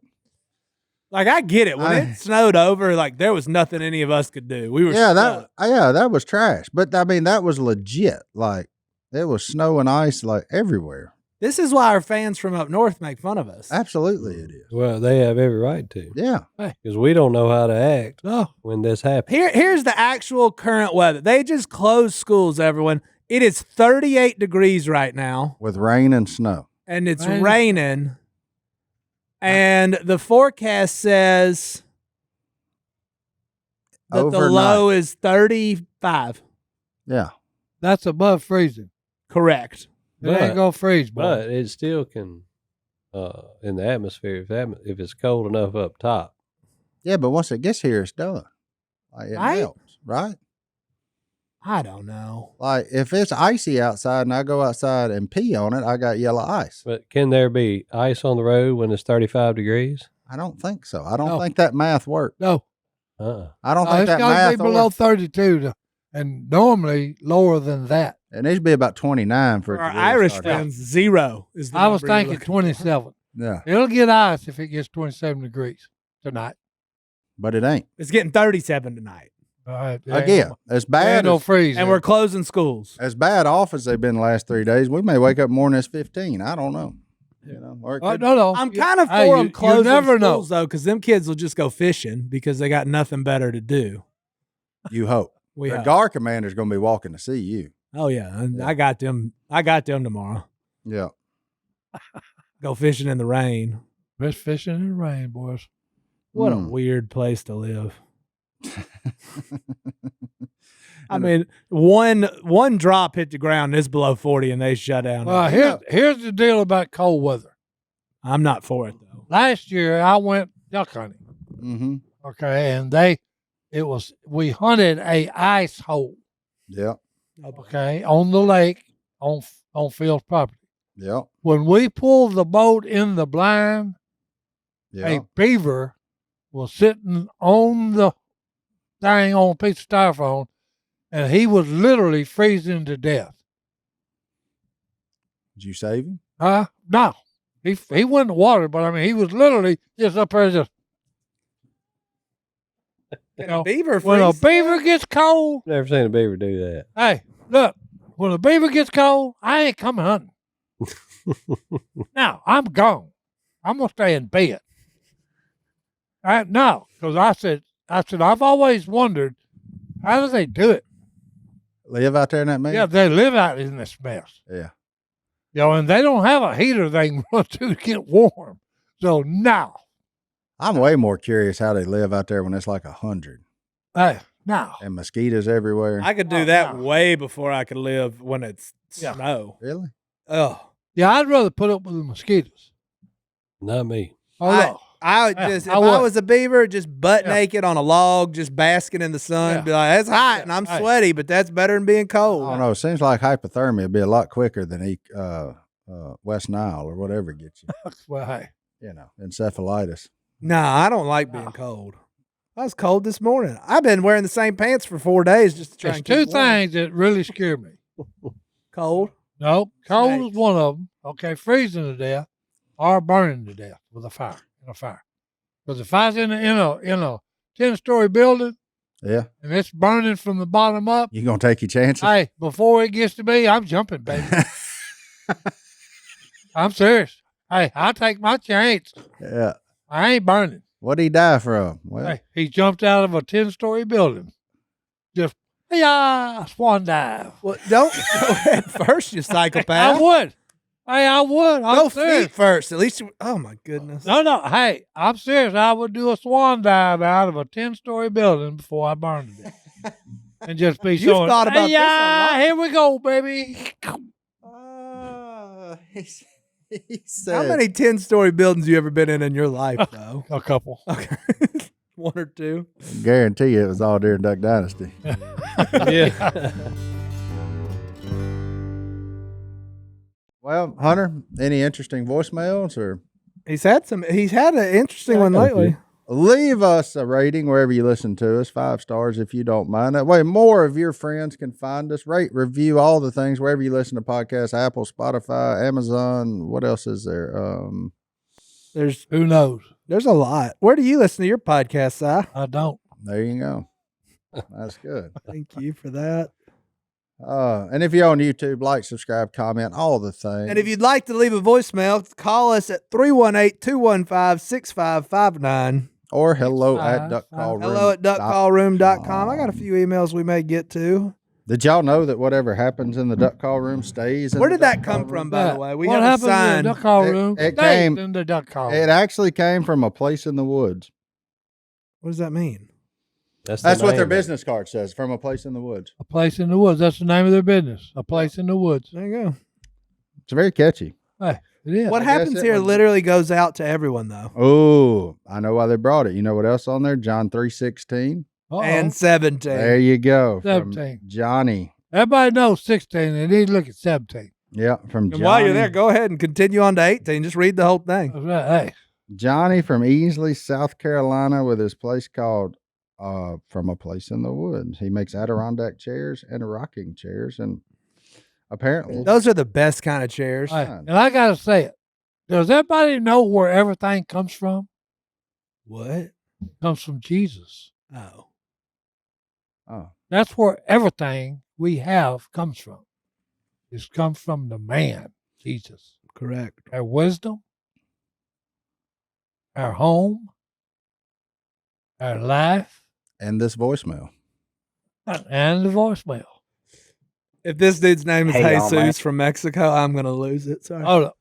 I get it. When it snowed over, like there was nothing any of us could do. We were stuck. that was trash. But I mean, that was legit. Like there was snow and ice like everywhere. This is why our fans from up north make fun of us. Absolutely, it is. Well, they have every right to. Yeah. Because we don't know how to act when this happens. Here's the actual current weather. They just closed schools, everyone. It is 38 degrees right now. With rain and snow. And it's raining. And the forecast says that the Overnight. low is 35. Yeah. That's above freezing. Correct. It ain't gonna freeze, boy. But it still can, in the atmosphere, if it's cold enough up top. Yeah, but once it gets here, it's done. Like it Right? melts, right? I don't know. Like if it's icy outside and I go outside and pee on it, I got yellow ice. But can there be ice on the road when it's 35 degrees? I don't think so. I don't think that math works. No, I don't think it's that got to math be below works. 32, and normally lower than that. It needs to be about 29 for it Our to really Irish start out. friends, 0 is the I was number you're thinking looking for. 27. Yeah, It'll get ice if it gets 27 degrees tonight. but it ain't. It's getting 37 tonight. All right. Again, as There ain't bad no as, freeze. And we're closing schools. as bad off as they've been the last 3 days, we may wake up morning as 15. I don't know. You know, or it could- no. I'm kind of Hey, for them you closing never know. schools, though, because them kids will just go fishing because they got nothing better to do. you hope. We The hope. GAR commander's going to be walking to see you. Oh, yeah. And Yeah. I got them tomorrow. Yeah. Go fishing in the rain. Best fishing in the rain, boys. What a Mm. weird place to live. I mean, one drop hit the ground, and it's below 40, and they shut down. Well, here's the deal about cold weather. I'm not for it, though. Last year, I went duck hunting. Mm-hmm. Okay, and we hunted a ice hole. Yeah. Okay, on the lake on Phil's property. Yeah. When we pulled the boat in the blind, Yeah. a beaver was sitting on the thing on a piece of styrofoam, and he was literally freezing to death. Did you save him? No, he went in the water, but I mean, he was literally just up there just. You know, Beaver when a freeze? beaver gets cold, Never seen a beaver do that. hey, look, when a beaver gets cold, I ain't coming hunting. Now, I'm gone. I'm going to stay in bed. No, because I said, I've always wondered, how do they do it? Live out there in that man? Yeah, they live out in this mess. Yeah. You know, and they don't have a heater they can run to get warm. So, no. I'm way more curious how they live out there when it's like 100 Hey, no. and mosquitoes everywhere. I could do Oh, that no. way before I could live when it's Yeah. snow. Really? Oh, Yeah, I'd rather put up with the mosquitoes. Not me. Oh, no. I would Yeah, just, if I I would. was a beaver, just butt Yeah. naked on a log, just basking in the sun, Yeah. be like, it's hot and I'm Hey. sweaty, but that's better than being I cold. don't know. It seems like hypothermia would be a lot quicker than West Nile or whatever gets you. Well, hey. You know, encephalitis. Nah, I don't like being cold. I was cold this morning. I've been wearing the same pants for 4 days just to try There's and two keep warm. things that really scare me. Cold. No, cold Snakes. is one of them. Okay, freezing to death or burning to death with a fire. Because if I was in a 10-story building Yeah. and it's burning from the bottom up, You going to take your chances? hey, before it gets to me, I'm jumping, baby. I'm serious. Hey, I'll take my chance. Yeah. I ain't burning. What'd he die from? Well, Hey, he jumped out of a 10-story building. Just, swan dive. Well, don't go head first, you I psychopath. would. Hey, I would. I'm Go serious. feet first. At least. Oh my goodness. No. Hey, I'm serious. I would do a swan dive out of a 10-story building before I burned it. And just be You've showing, thought about this a yeah, lot." here we go, baby. He said, How many 10-story buildings you ever been in your life, though? A couple. Okay. One or two. guarantee you it was all during Duck Dynasty. Yeah. Well, Hunter, any interesting voicemails or He's had an interesting one got a few. lately. leave us a rating wherever you listen to us, 5 stars if you don't mind. That way more of your friends can find us. Rate, review, all the things wherever you listen to podcasts, Apple, Spotify, Amazon. What else is there? Who knows? There's a lot. Where do you listen to your podcast, Si? I don't. There you go. That's good. Thank you for that. And if you're on YouTube, like, subscribe, comment, all the things. And if you'd like to leave a voicemail, call us at 318-215-6559. or hello Five, at duckcallroom. Hello at duckcallroom.com. I got a few emails we may get to. Did y'all know that whatever happens in the duck call room stays in Where the did that duck come call from, room? by the way? We what have a happened in sign. the duck call It- room? it Stayed came- in the duck call. It actually came from a place in the woods. What does that mean? That's what their name of it. business card says, from a place in the woods. A place in the woods. That's the name of their business. A place in the woods. There you go. It's very catchy. Hey, it is. What I guess happens it here was- literally goes out to everyone, though. Oh, I know why they brought it. You know what else on there? John 3:16. Uh-oh. And 17. There you go. From 17. Johnny. Everybody knows 16. They need to look at 17. Yeah, from And Johnny. while you're there, go ahead and continue on to 18. Just read the whole thing. That's right. Hey, Johnny from Easley, South Carolina, with his place called From a Place in the Woods. He makes Adirondack chairs and rocking chairs, and apparently Those are the best kind of chairs. hey. And I got to say it. Does everybody know where everything comes from? What? Comes from Jesus. Oh. oh, That's where everything we have comes from. It comes from the man, Jesus. Correct. Our wisdom, our home, our life, and this voicemail. and the voicemail. If this dude's name is Hey, y'all, man. Jesus from Mexico, I'm going to lose it. Sorry. Hold up.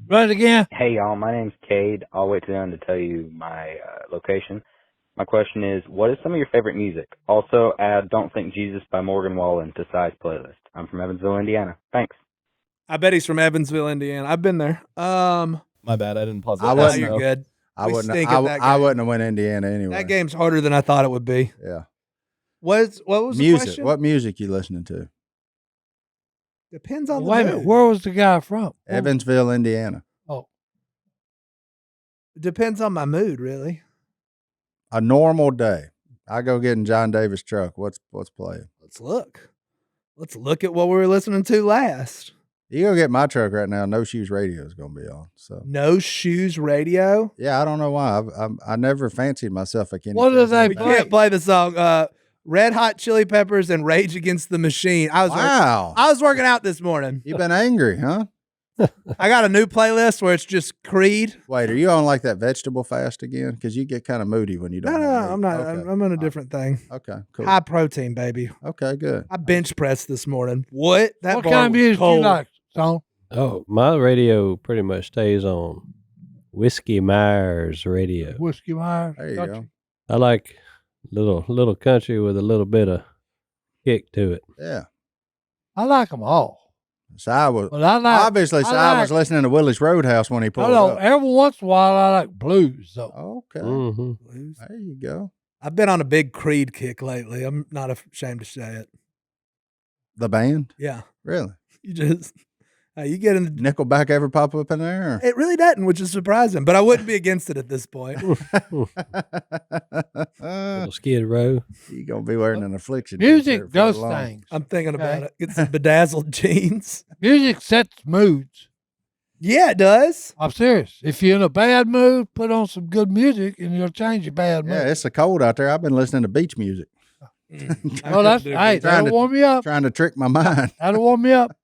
Run it again. Hey y'all, my name's Cade. I'll wait till the end to tell you my location. My question is, what is some of your favorite music? Also, add Don't Think Jesus by Morgan Wallen to Si's playlist. I'm from Evansville, Indiana. Thanks. I bet he's from Evansville, Indiana. I've been there. My bad. I didn't pause it. I No, wasn't- you're good. I We wouldn't. stink at that I game. wouldn't have went Indiana anyway. That game's harder than I thought it would be. Yeah. What was the Music. question? What music you listening to? Depends on the Wait a minute. mood. Where was the guy from? Evansville, Indiana. Oh, Depends on my mood, really. A normal day. I go get in John Davis' truck. What's playing? Let's look. Let's look at what we were listening to last. You go get my truck right now. No Shoes Radio is going to be on. So No Shoes Radio. yeah, I don't know why. I never fancied myself a Kenny. What do they We Chesney fan. can't play the song. Red Hot Chili Peppers and Rage Against the Machine. I Wow. was working out this morning. You've been angry, huh? I got a new playlist where it's just Creed. Wait, are you on like that vegetable fast again? Because you get kind of moody when you don't. No, have meat. I'm not. Okay. I'm on a different thing. Okay, cool. High protein, baby. Okay, good. I bench pressed this morning. What? That what bar kind of was music cold. you like, Stone? Oh, my radio pretty much stays on Whiskey Myers radio. Whiskey Myers. There you Gotcha. go. I like little country with a little bit of kick to it. Yeah. I like them all. So I was But I like, obviously. So I was listening to Willie's Roadhouse when he pulled hold on. up. Every once in a while, I like blues, though. Okay, Hmm. there you go. I've been on a big Creed kick lately. I'm not ashamed to say it. The band, Yeah, really? you just you get in. Nickelback ever pop up in there? It really doesn't, which is surprising. But I wouldn't be against it at this point. Little Skid Row. You gonna be wearing an affliction. Music t-shirt for does long. things. I'm thinking about Okay. it. Get some bedazzled jeans. Music sets moods. Yeah, it does. I'm serious. If you're in a bad mood, put on some good music and you'll change your bad mood. Yeah, it's so cold out there. I've been listening to beach music, Well, that's, hey, Trying that'll to- warm you up. trying to trick my mind. That'll warm you up.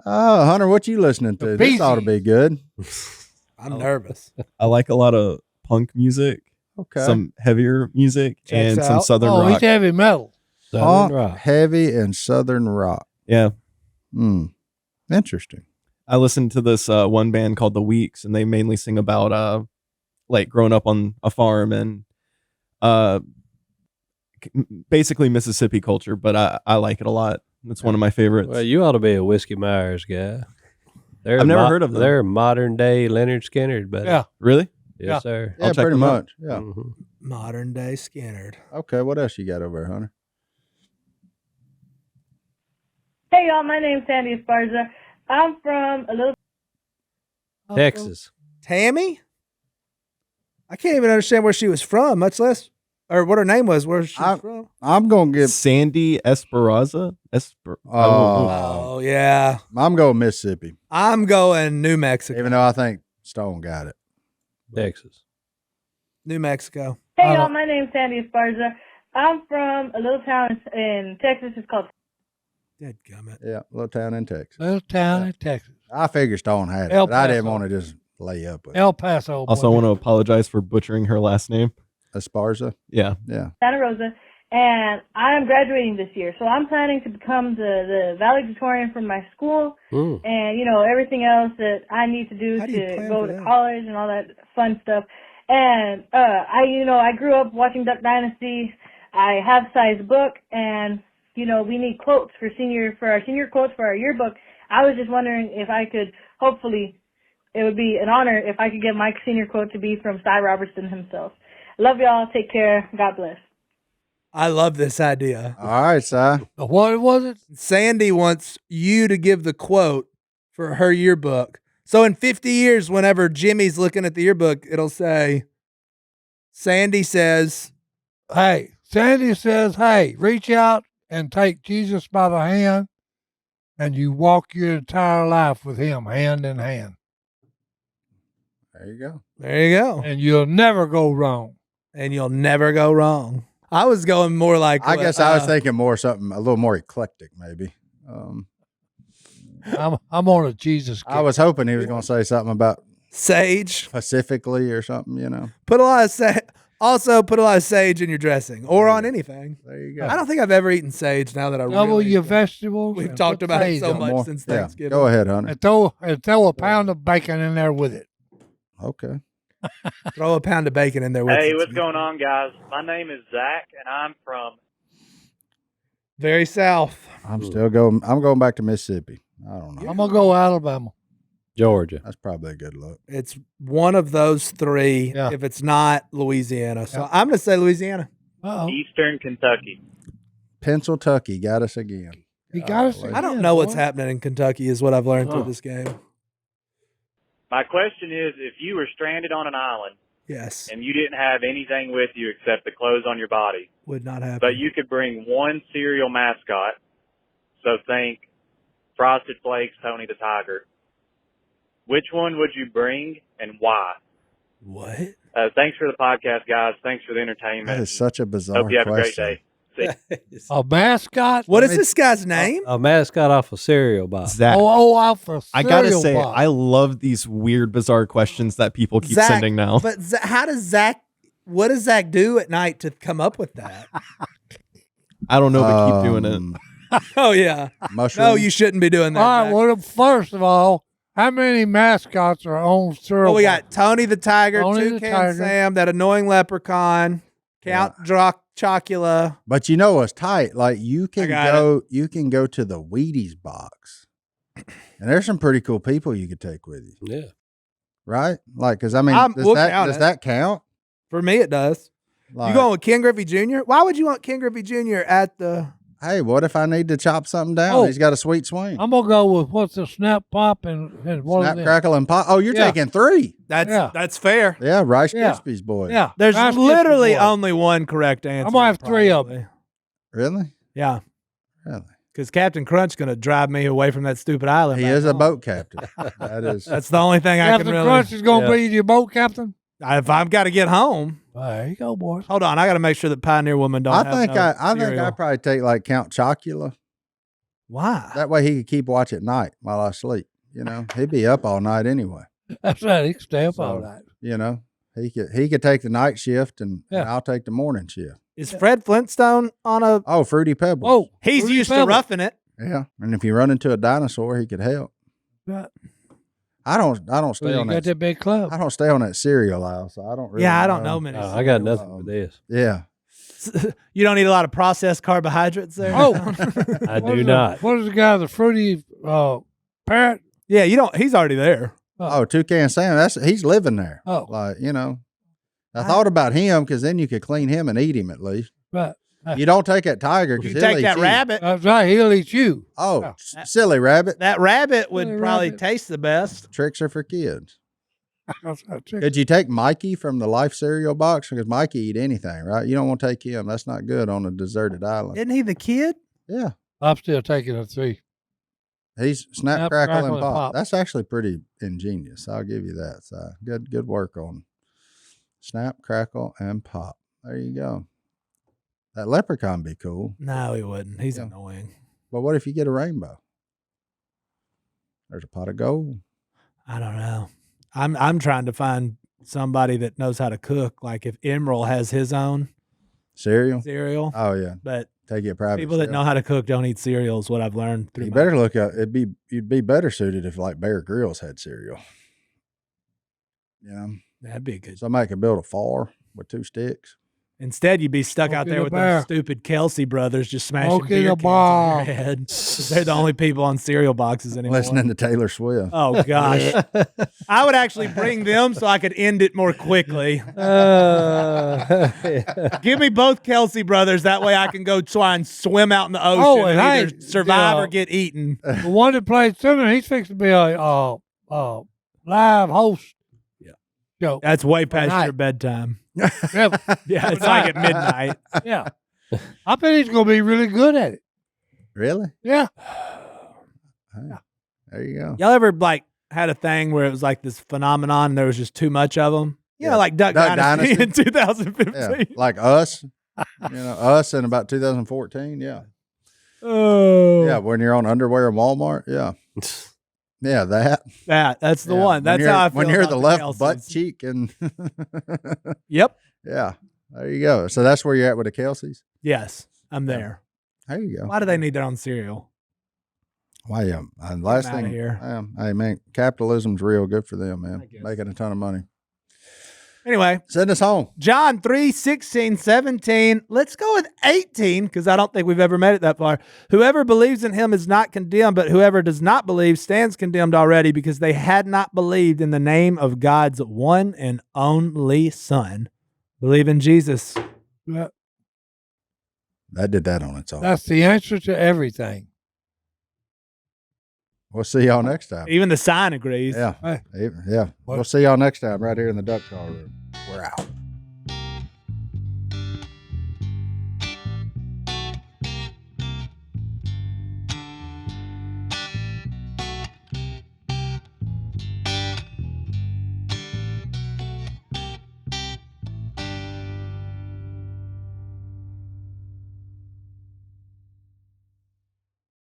Oh, Hunter, what you listening to? The This ought to Beezies. be good. I'm nervous. I like a lot of punk music, Okay. some heavier music, Checks and some out. southern Oh, rock. he's heavy metal. Southern Punk, Rock. heavy, and southern rock. Yeah, Hmm. Interesting. I listened to this one band called The Weeks, and they mainly sing about like growing up on a farm and basically Mississippi culture. But I like it a lot. It's one of my favorites. Well, you ought to be a Whiskey Myers guy. I've never heard of them. They're modern day Leonard Skinner, but Yeah. Really? yes, Yeah. sir. Yeah, I'll check pretty them out. much. Yeah. Mhm. Modern day Skinner. Okay, what else you got over there, Hunter? Hey y'all, my name's Sandy Esparza. I'm from a little Texas. Tammy? I can't even understand where she was from, much less, or what her name was, where she was from. I'm gonna give. Sandy Esperanza. Oh, yeah. I'm going Mississippi, I'm going New Mexico. even though I think Stone got it. Texas. New Mexico. Hey y'all, my name's Sandy Esparza. I'm from a little town in Texas. It's called Dadgummit. Yeah, little town in Texas. Little town in Texas. I figure Stone had it, El but I didn't Paso. want to just lay up with El Paso. Also, I want to apologize for butchering her last name. Esparza. Yeah. Yeah. Santa Rosa, and I'm graduating this year. So I'm planning to become the valedictorian from my school, Mm. and you know everything else that I need to do How do you to plan go for to that? college and all that fun stuff. And I grew up watching Duck Dynasty. I have Si's book, and we need quotes for our senior quotes for our yearbook. I was just wondering if I could, hopefully, it would be an honor if I could get my senior quote to be from Si Robertson himself. Love y'all. Take care. God bless. I love this idea. All right, Si. What was it? Sandy wants you to give the quote for her yearbook. So in 50 years, whenever Jimmy's looking at the yearbook, it'll say, Sandy says, Hey, Sandy says, hey, reach out and take Jesus by the hand, and you walk your entire life with him hand in hand. There you go. there you go. And you'll never go wrong. And you'll never go wrong. I was going more like, I guess I was thinking more something a little more eclectic, maybe. I'm on a Jesus kick. I was hoping he was going to say something about sage. Pacifically or something, Put a lot of also put a lot of sage in your dressing or on anything. There you go. I don't think I've ever eaten sage now that I Double really your vegetables. We've and talked put about it sage so on much More- since yeah. Thanksgiving. Go ahead, Hunter. And throw a pound of bacon in there with it. Okay. Throw a pound of bacon in there with Hey, it. what's going on, guys? My name is Zach, and I'm from Very south. I'm going back to Mississippi. I don't know. I'm gonna go Alabama. Georgia. That's probably a good look. It's one of those three Yeah. if it's not Louisiana. So Yeah. I'm going to say Louisiana. Uh-oh. Eastern Kentucky. Pennsyltucky got us again. You got us Golly. again. I don't know what's boy. happening in Kentucky is what I've learned Oh. through this game. My question is, if you were stranded on an island Yes. and you didn't have anything with you except the clothes on your body, Would not happen. but you could bring one cereal mascot, so think Frosted Flakes, Tony the Tiger, which one would you bring and why? What? Thanks for the podcast, guys. Thanks for the entertainment. That is such a bizarre Hope you have a great question. day. See. A mascot? What I is mean, this guy's name? A mascot off a cereal box. Zach. off a I gotta cereal say, box. I love these weird, bizarre questions that people keep Zach, sending now. But how does Zach, what does Zach do at night to come up with that? I don't know, but keep doing it. Oh, yeah. Mushroom. No, you shouldn't be doing that. All right. Zach. Well, first of all, how many mascots are on cereal? Well, we box? got Tony the Tiger, Tony the Toucan Tiger. Sam, that annoying leprechaun, Count Chocula. But you know what's tight? Like you can got go to the Wheaties box, and there's some pretty cool people you could take with you, Yeah. right? Like, because I mean, we'll count does it. that count? For me, it does. Like, You going with Ken Griffey Jr.? Why would you want Ken Griffey Jr. at the? hey, what if I need to chop something down? Oh. He's got a sweet swing. I'm gonna go with what's the Snap Pop and one Snap, of them. crackle, and pop. Oh, you're Yeah. taking 3. That's fair. Yeah, Rice Yeah. Krispies, boy. Yeah, There's Rice literally Krispies boy. only one correct answer. I'm gonna have 3 of probably. Really? Yeah, Really? because Captain Crunch's gonna drive me away from that stupid island. He back is a home. boat captain. That is. That's the only thing I Captain can really. Crunch is gonna Yeah. be your boat captain. If I've got to get home, There you go, boys. hold on. I got to make sure that Pioneer Woman don't. I have think no I think cereal. I'd probably take like Count Chocula. Why? That way he could keep watch at night while I sleep. You know, he'd be up all night anyway. That's right. He can stay up all So, night. You know, he could take the night shift and Yeah. I'll take the morning shift. Is Fred Flintstone on a? Oh, Fruity Pebbles. Whoa, He's Fruity used to Pebbles. roughing it. Yeah. And if you run into a dinosaur, he could help. Right. I don't Well, stay you on got that. that big club. I don't stay on that cereal aisle, so I don't really. Yeah, I don't know many. I got cereals. nothing for this. Yeah. You don't eat a lot of processed carbohydrates there. Oh, I what do is not. What is the guy? The fruity parrot? Yeah, you don't. He's already there. Oh, Toucan Sam. He's living there. Oh. Like, I thought about him because then you could clean him and eat him at least. Right. You don't take that tiger because You he'll take eat that you. rabbit. That's right. He'll eat you. Oh, Yeah. silly rabbit. That rabbit would Silly probably rabbit. taste the best. Tricks are for kids. That's right, chicken. Could you take Mikey from the Life cereal box? Because Mikey eat anything, right? You don't want to take him. That's not good on a deserted island. Isn't he the kid? Yeah. I'm still taking a 3. He's snap, Snap, crackle, crackle, and and pop. pop. That's actually pretty ingenious. I'll give you that. So good work on snap, crackle, and pop. There you go. That leprechaun be cool. No, he wouldn't. He's Yeah. annoying. But what if you get a rainbow? There's a pot of gold. I don't know. I'm trying to find somebody that knows how to cook. Like if Emerald has his own Cereal? cereal, Oh yeah. but Take it private. people that chef. know how to cook don't eat cereal is what I've learned through. You my- better look at you'd be better suited if like Bear Grylls had cereal. Yeah. That'd be good. Somebody could build a fire with 2 sticks. Instead, you'd be stuck out Smokey there the with bear. them stupid Kelsey brothers just smashing Smokey beer the cans on bar. your head. 'Cause they're the only people on cereal boxes anymore. Listening to Taylor Swift. Oh gosh, I would actually bring them so I could end it more quickly. Give me both Kelsey brothers. That way I can go try and swim out in the ocean Oh, and and either hey, survive yeah. or get eaten. The one that played swimming, he's fixing to be a live host. Yeah. Show. That's way past Right. your bedtime. Yeah. Yeah, it's like at midnight. Yeah. I bet he's going to be really good at it. Really? Yeah. Hey, there you go. Y'all ever like had a thing where it was like this phenomenon and there was just too much of them? You know, Yeah. like Duck Duck Dynasty in Dynasty. 2015. Yeah. Like us. Us in about 2014. Yeah. Oh, Yeah. When you're on underwear in Walmart. Yeah. Yeah. that's the Yeah. one. That's how I feel. When you're about the left Kelseys. butt cheek and Yep. yeah. There you go. So that's where you're at with the Kelseys. Yes, I'm Yeah. there. There you go. Why do they need their own cereal? Why? Yeah. And last outta thing here. Hey man, capitalism's real good for them, I man. guess. Making a ton of money. Anyway, Send us home. John 3, 16, 17. Let's go with 18 because I don't think we've ever made it that far. Whoever believes in him is not condemned, but whoever does not believe stands condemned already because they had not believed in the name of God's one and only Son. Believe in Jesus. That- That did that on its own. That's the answer to everything. We'll see y'all next time. Even the sign agrees. Yeah. Hey. Yeah. We'll see y'all next time right here in the duck call room. We're out.